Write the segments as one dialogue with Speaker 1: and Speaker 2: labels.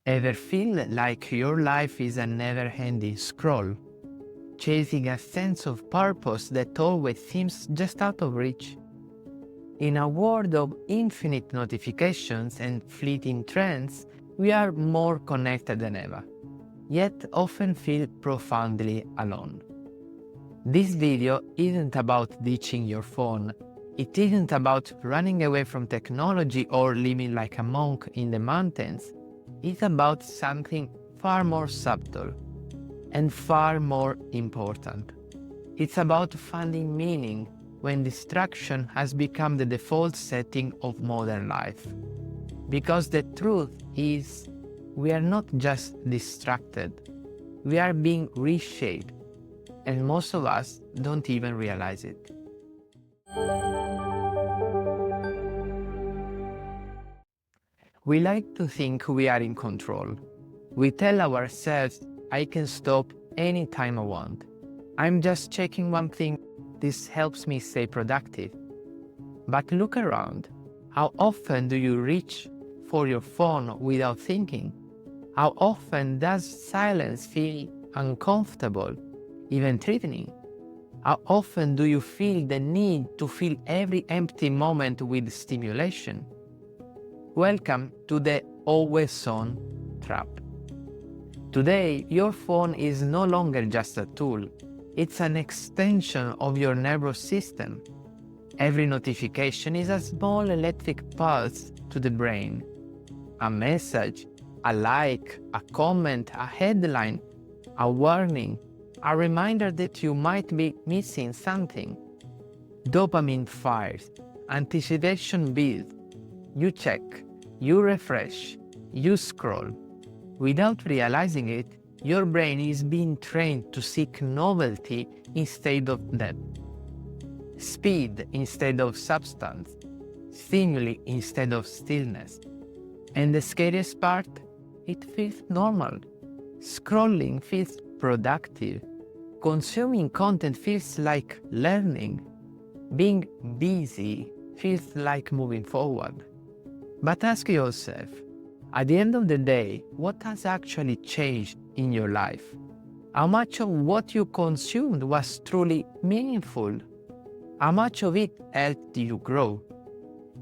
Speaker 1: Ever feel like your life is a never-ending scroll, chasing a sense of purpose that always seems just out of reach? In a world of infinite notifications and fleeting trends, we are more connected than ever, yet often feel profoundly alone. This video isn't about ditching your phone. It isn't about running away from technology or living like a monk in the mountains. It's about something far more subtle and far more important. It's about finding meaning when distraction has become the default setting of modern life. Because the truth is, we are not just distracted, we are being reshaped, and most of us don't even realize it. We like to think we are in control. We tell ourselves, I can stop anytime I want. I'm just checking one thing. This helps me stay productive. But look around. How often do you reach for your phone without thinking? How often does silence feel uncomfortable, even threatening? How often do you feel the need to fill every empty moment with stimulation? Welcome to the always on trap. Today, your phone is no longer just a tool. It's an extension of your nervous system. Every notification is a small electric pulse to the brain. A message, a like, a comment, a headline, a warning, a reminder that you might be missing something. Dopamine fires, anticipation builds. You check, you refresh, you scroll. Without realizing it, your brain is being trained to seek novelty instead of depth, speed instead of substance, stimuli instead of stillness. And the scariest part, it feels normal. Scrolling feels productive. Consuming content feels like learning. Being busy feels like moving forward. But ask yourself, at the end of the day, what has actually changed in your life? How much of what you consumed was truly meaningful? How much of it helped you grow?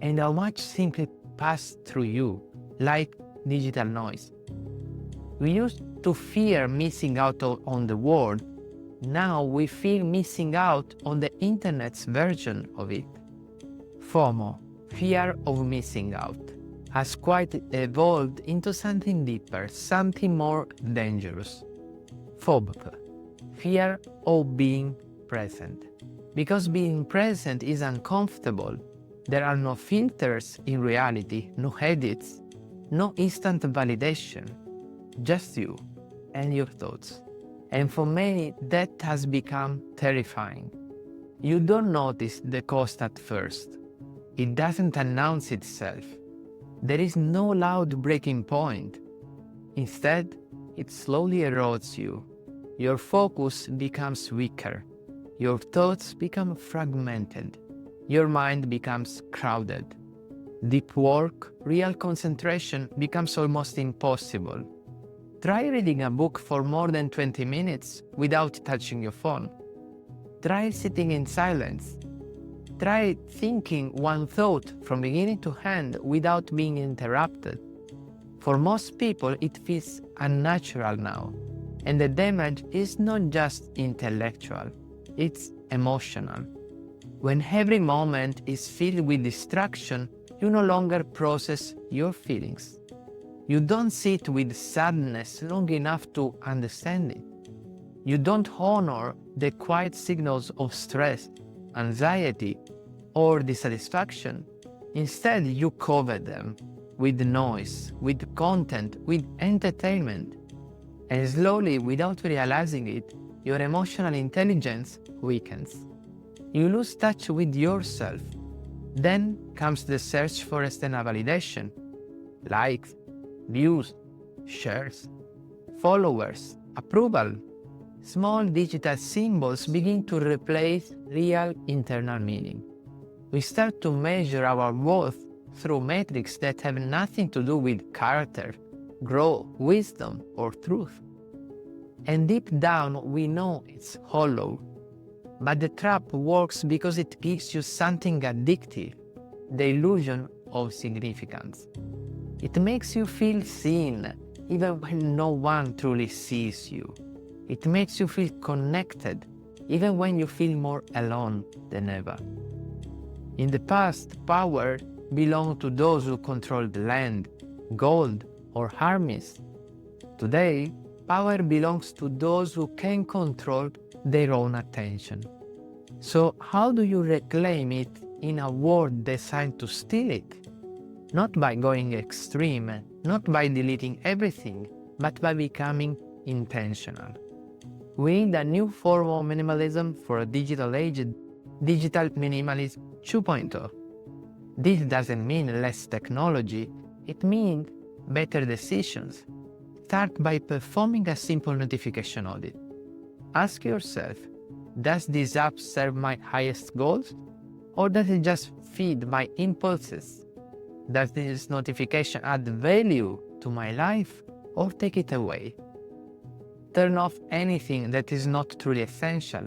Speaker 1: And how much simply passed through you, like digital noise? We used to fear missing out on the world. Now we fear missing out on the internet's version of it. FOMO, fear of missing out, has quite evolved into something deeper, something more dangerous. FOBP, fear of being present. Because being present is uncomfortable. There are no filters in reality, no edits, no instant validation, just you and your thoughts. And for many, that has become terrifying. You don't notice the cost at first. It doesn't announce itself. There is no loud breaking point. Instead, it slowly erodes you. Your focus becomes weaker. Your thoughts become fragmented. Your mind becomes crowded. Deep work, real concentration becomes almost impossible. Try reading a book for more than 20 minutes without touching your phone. Try sitting in silence. Try thinking one thought from beginning to end without being interrupted. For most people, it feels unnatural now. And the damage is not just intellectual, it's emotional. When every moment is filled with distraction, you no longer process your feelings. You don't sit with sadness long enough to understand it. You don't honor the quiet signals of stress, anxiety, or dissatisfaction. Instead, you cover them with noise, with content, with entertainment. And slowly, without realizing it, your emotional intelligence weakens. You lose touch with yourself. Then comes the search for external validation, likes, views, shares, followers, approval. Small digital symbols begin to replace real internal meaning. We start to measure our worth through metrics that have nothing to do with character, grow, wisdom, or truth. And deep down, we know it's hollow. But the trap works because it gives you something addictive, the illusion of significance. It makes you feel seen, even when no one truly sees you. It makes you feel connected, even when you feel more alone than ever. In the past, power belonged to those who controlled land, gold, or armies. Today, power belongs to those who can control their own attention. So how do you reclaim it in a world designed to steal it? Not by going extreme, not by deleting everything, but by becoming intentional. We need a new form of minimalism for a digital age, digital minimalism 2.0. This doesn't mean less technology, it means better decisions. Start by performing a simple notification audit. Ask yourself, does this app serve my highest goals? Or does it just feed my impulses? Does this notification add value to my life or take it away? Turn off anything that is not truly essential.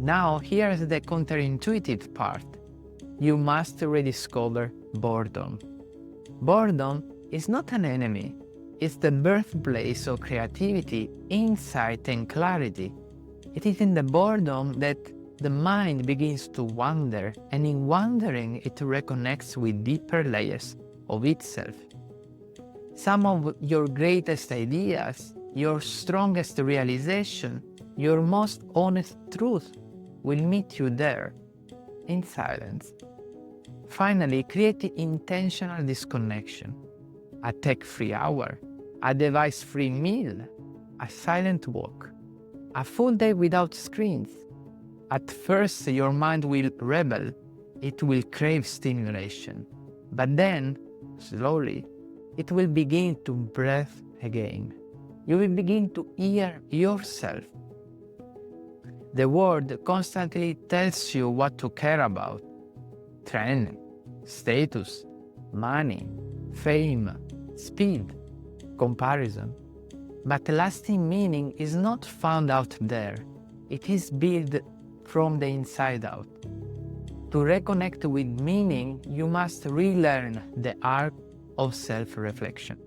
Speaker 1: Now, here's the counterintuitive part. You must rediscover boredom. Boredom is not an enemy. It's the birthplace of creativity, insight, and clarity. It is in the boredom that the mind begins to wander, and in wandering, it reconnects with deeper layers of itself. Some of your greatest ideas, your strongest realization, your most honest truth will meet you there, in silence. Finally, create the intentional disconnection. A tech-free hour, a device-free meal, a silent walk, a full day without screens. At first, your mind will rebel. It will crave stimulation. But then, slowly, it will begin to breathe again. You will begin to hear yourself. The world constantly tells you what to care about. Trend, status, money, fame, speed, comparison. But lasting meaning is not found out there. It is built from the inside out. To reconnect with meaning, you must relearn the art of self-reflection.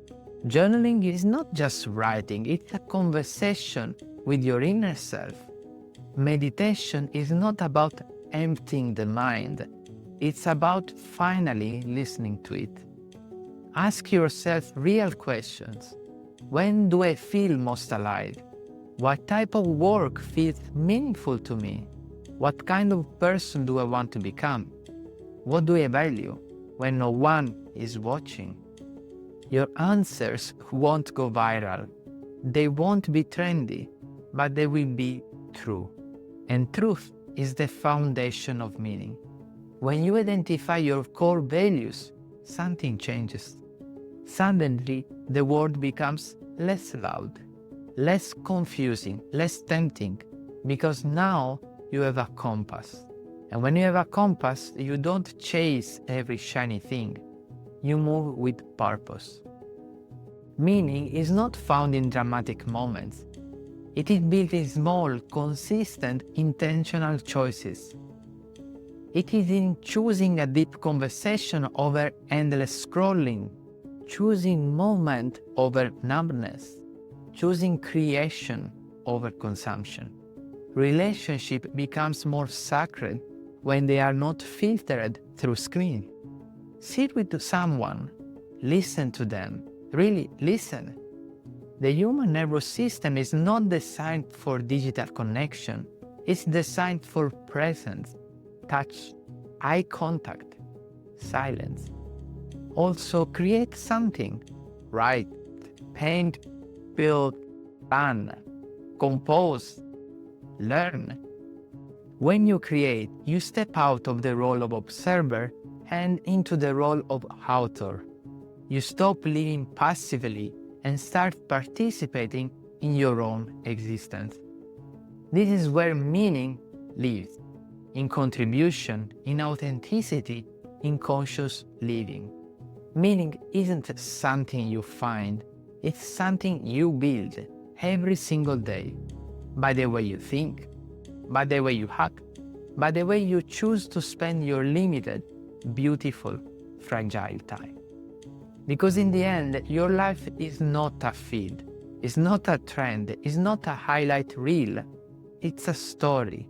Speaker 1: Journaling is not just writing, it's a conversation with your inner self. Meditation is not about emptying the mind, it's about finally listening to it. Ask yourself real questions. When do I feel most alive? What type of work feels meaningful to me? What kind of person do I want to become? What do I value when no one is watching? Your answers won't go viral. They won't be trendy, but they will be true. And truth is the foundation of meaning. When you identify your core values, something changes. Suddenly, the world becomes less loud, less confusing, less tempting, because now you have a compass. And when you have a compass, you don't chase every shiny thing. You move with purpose. Meaning is not found in dramatic moments. It is built in small, consistent, intentional choices. It is in choosing a deep conversation over endless scrolling, choosing moment over numbness, choosing creation over consumption. Relationship becomes more sacred when they are not filtered through screen. Sit with someone, listen to them, really listen. The human nervous system is not designed for digital connection, it's designed for presence, touch, eye contact, silence. Also create something, write, paint, build, plan, compose, learn. When you create, you step out of the role of observer and into the role of author. You stop living passively and start participating in your own existence. This is where meaning lives, in contribution, in authenticity, in conscious living. Meaning isn't something you find, It's something you build every single day, by the way you think, by the way you act, by the way you choose to spend your limited, beautiful, fragile time. Because in the end, your life is not a feed, it's not a trend, it's not a highlight reel, it's a story.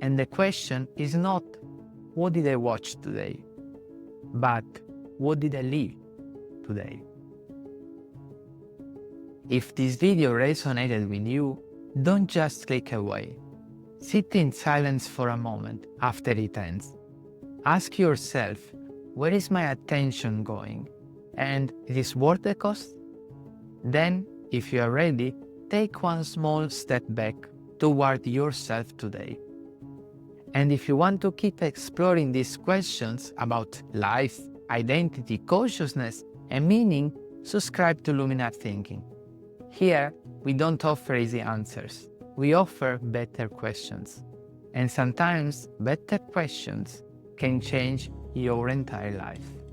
Speaker 1: And the question is not, what did I watch today? But what did I live today? If this video resonated with you, don't just click away. Sit in silence for a moment after it ends. Ask yourself, where is my attention going? And is this worth the cost? Then, if you are ready, take one small step back toward yourself today. And if you want to keep exploring these questions about life, identity, consciousness, and meaning, subscribe to Lumina Thinking. Here, we don't offer easy answers. We offer better questions. And sometimes better questions can change your entire life.